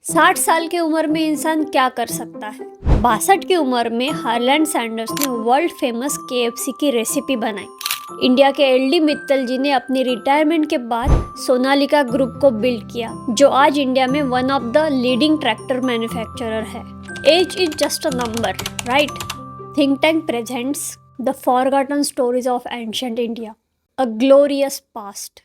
60 साल की उम्र में इंसान क्या कर सकता है। 62 की उम्र में हार्लैंड सैंडर्स ने वर्ल्ड फेमस KFC की रेसिपी बनाई। इंडिया के एलडी मित्तल जी ने अपनी रिटायरमेंट के बाद सोनालिका ग्रुप को बिल्ड किया, जो आज इंडिया में one of the leading tractor manufacturer है। Age is just a number, right? Think tank presents the forgotten stories of ancient India, a glorious past.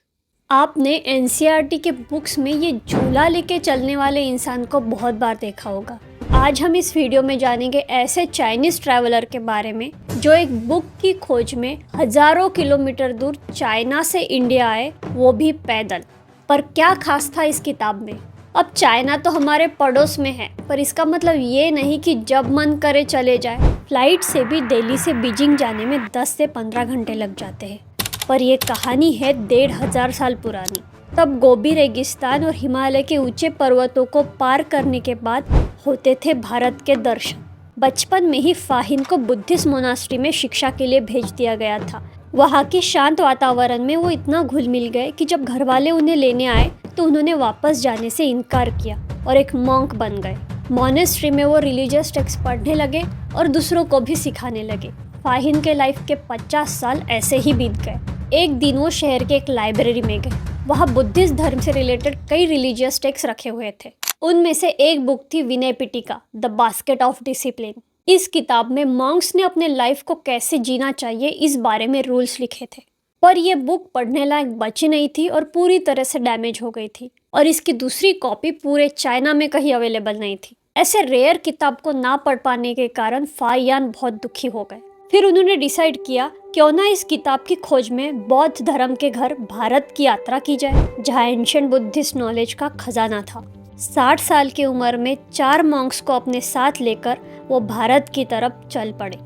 आपने एनसीईआरटी के बुक्स में ये झूला लेके चलने वाले इंसान को बहुत बार देखा होगा। आज हम इस वीडियो में जानेंगे ऐसे चाइनीज ट्रैवलर के बारे में जो एक बुक की खोज में हजारों किलोमीटर दूर चाइना से इंडिया आए, वो भी पैदल। पर क्या खास था इस किताब में? अब चाइना तो हमारे पड़ोस में है, पर इसका मतलब ये नहीं कि जब मन करे चले जाए। फ्लाइट से भी दिल्ली से बीजिंग जाने में 10 से 15 घंटे लग जाते हैं। पर यह कहानी है 1500 साल पुरानी। तब गोबी रेगिस्तान और हिमालय के ऊंचे पर्वतों को पार करने के बाद होते थे भारत के दर्शन। बचपन में ही फाहिन को बुद्धिस्ट मोनास्ट्री में शिक्षा के लिए भेज दिया गया था। वहाँ के शांत वातावरण में वो इतना घुल मिल गए कि जब घर वाले उन्हें लेने आए तो उन्होंने वापस जाने से इनकार किया और एक मॉन्क बन गए। मोनेस्ट्री में वो रिलीजियस टेक्स्ट पढ़ने लगे और दूसरों को भी सिखाने लगे। फाहिन के लाइफ के 50 साल ऐसे ही बीत गए। एक दिन वो शहर के एक लाइब्रेरी में गए। वहाँ बुद्धिस्ट धर्म से रिलेटेड कई रिलीजियस टेक्स्ट रखे हुए थे। उनमें से एक बुक थी विनय पिटिका, द बास्केट ऑफ डिसिप्लिन। इस किताब में मॉन्क्स ने अपने लाइफ को कैसे जीना चाहिए इस बारे में रूल्स लिखे थे। पर यह बुक पढ़ने लायक बची नहीं थी और पूरी तरह से डैमेज हो गई थी, और इसकी दूसरी कॉपी पूरे चाइना में कहीं अवेलेबल नहीं थी। ऐसे रेयर किताब को ना पढ़ पाने के कारण फाहियान बहुत दुखी हो गए। फिर उन्होंने डिसाइड किया क्यों ना इस किताब की खोज में बौद्ध धर्म के घर भारत की यात्रा की जाए, जहाँ एंशिएंट बुद्धिस्ट नॉलेज का खजाना था। 60 साल की उम्र में 4 मॉन्क्स को अपने साथ लेकर वो भारत की तरफ चल पड़े।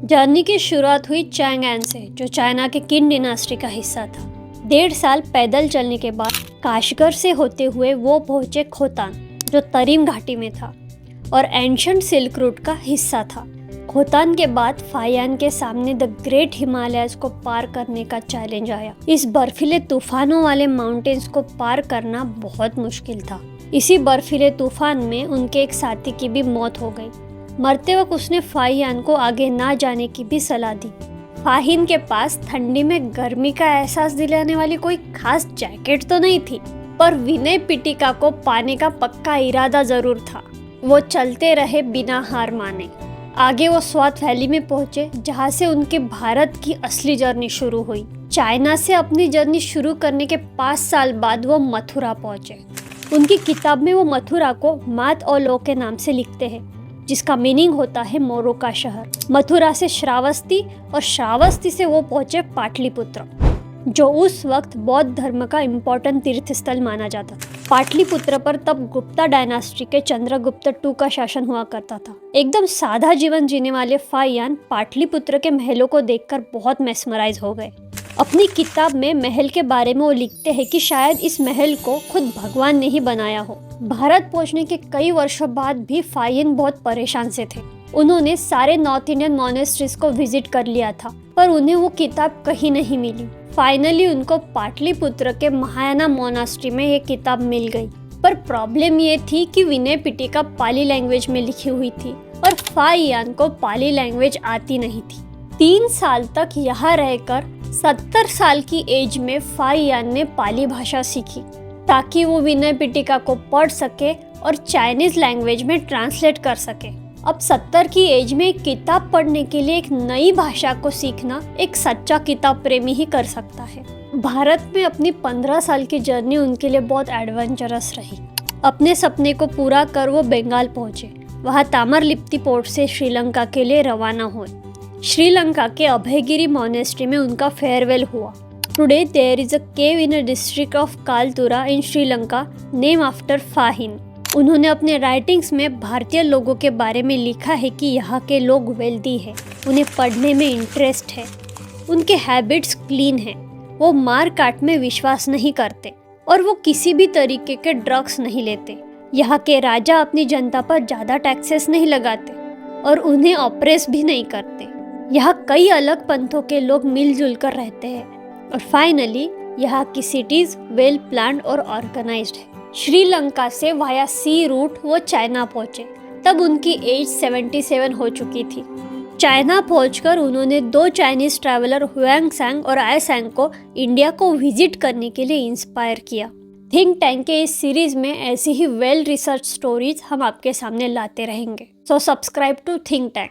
जर्नी की शुरुआत हुई चैंगएन से, जो चाइना के किन डिनास्टी का हिस्सा था। 1.5 साल पैदल चलने के बाद काशगर से होते हुए वो पहुंचे खोतान, जो तरीम घाटी में था और एंशिएंट सिल्क रूट का हिस्सा था। खोतान के बाद फाहियान के सामने द ग्रेट हिमालयस को पार करने का चैलेंज आया। इस बर्फीले तूफानों वाले माउंटेन्स को पार करना बहुत मुश्किल था। इसी बर्फीले तूफान में उनके एक साथी की भी मौत हो गई। मरते वक्त उसने फाहियान को आगे ना जाने की भी सलाह दी। फाहिन के पास ठंडी में गर्मी का एहसास दिलाने वाली कोई खास जैकेट तो नहीं थी, पर विनय पिटिका को पाने का पक्का इरादा जरूर था। वो चलते रहे बिना हार माने। आगे वो स्वात वैली में पहुंचे, जहां से उनके भारत की असली जर्नी शुरू हुई। चाइना से अपनी जर्नी शुरू करने के 5 साल बाद वो मथुरा पहुंचे। उनकी किताब में वो मथुरा को मात और लो के नाम से लिखते हैं, जिसका मीनिंग होता है मोरों का शहर। मथुरा से श्रावस्ती और श्रावस्ती से वो पहुंचे पाटलिपुत्र, जो उस वक्त बौद्ध धर्म का इम्पोर्टेंट तीर्थ स्थल माना जाता था। पाटलिपुत्र पर तब गुप्ता डायनास्टी के चंद्रगुप्त II का शासन हुआ करता था। एकदम सादा जीवन जीने वाले फाहियान पाटलिपुत्र के महलों को देखकर बहुत मेस्मराइज हो गए। अपनी किताब में महल के बारे में वो लिखते हैं कि शायद इस महल को खुद भगवान ने ही बनाया हो। भारत पहुंचने के कई वर्षों बाद भी फाहियान बहुत परेशान से थे। उन्होंने सारे नॉर्थ इंडियन मॉनेस्ट्रीज को विजिट कर लिया था, पर उन्हें वो किताब कहीं नहीं मिली। फाइनली उनको पाटलिपुत्र के महायाना मोनास्ट्री में ये किताब मिल गई। पर प्रॉब्लम ये थी कि विनय पिटिका पाली लैंग्वेज में लिखी हुई थी और फाहियान को पाली लैंग्वेज आती नहीं थी। 3 साल तक यहाँ रहकर 70 साल की एज में फाहियान ने पाली भाषा सीखी, ताकि वो विनय पिटिका को पढ़ सके और चाइनीज लैंग्वेज में ट्रांसलेट कर सके। अब 70 की एज में एक किताब पढ़ने के लिए एक नई भाषा को सीखना एक सच्चा किताब प्रेमी ही कर सकता है। भारत में अपनी 15 साल की जर्नी उनके लिए बहुत एडवेंचरस रही। अपने सपने को पूरा कर वो बंगाल पहुंचे। वहाँ तामरलिप्ति पोर्ट से श्रीलंका के लिए रवाना हुए। श्रीलंका के अभयगिरी मोनेस्ट्री में उनका फेयरवेल हुआ। Today there is a cave in a district of Kalutara in Sri Lanka name after Fahien. उन्होंने अपने राइटिंग्स में भारतीय लोगों के बारे में लिखा है कि यहाँ के लोग वेल्दी हैं, उन्हें पढ़ने में इंटरेस्ट है, उनके हैबिट्स क्लीन हैं, वो मार काट में विश्वास नहीं करते और वो किसी भी तरीके के ड्रग्स नहीं लेते। यहाँ के राजा अपनी जनता पर ज़्यादा टैक्सेस नहीं लगाते और उन्हें ऑप्रेस भी नहीं करते। यहाँ कई अलग पंथों के लोग मिलजुल कर रहते हैं और फाइनली यहाँ की सिटीज़ वेल प्लान्ड और ऑर्गेनाइज्ड है। श्रीलंका से वाया सी रूट वो चाइना पहुंचे। तब उनकी एज 77 हो चुकी थी। चाइना पहुंचकर उन्होंने 2 चाइनीज ट्रैवलर हुआंगसांग और आईसैंग को इंडिया को विजिट करने के लिए इंस्पायर किया। थिंक टैंक के इस सीरीज में ऐसी ही वेल रिसर्च स्टोरीज हम आपके सामने लाते रहेंगे। So subscribe to Think tank.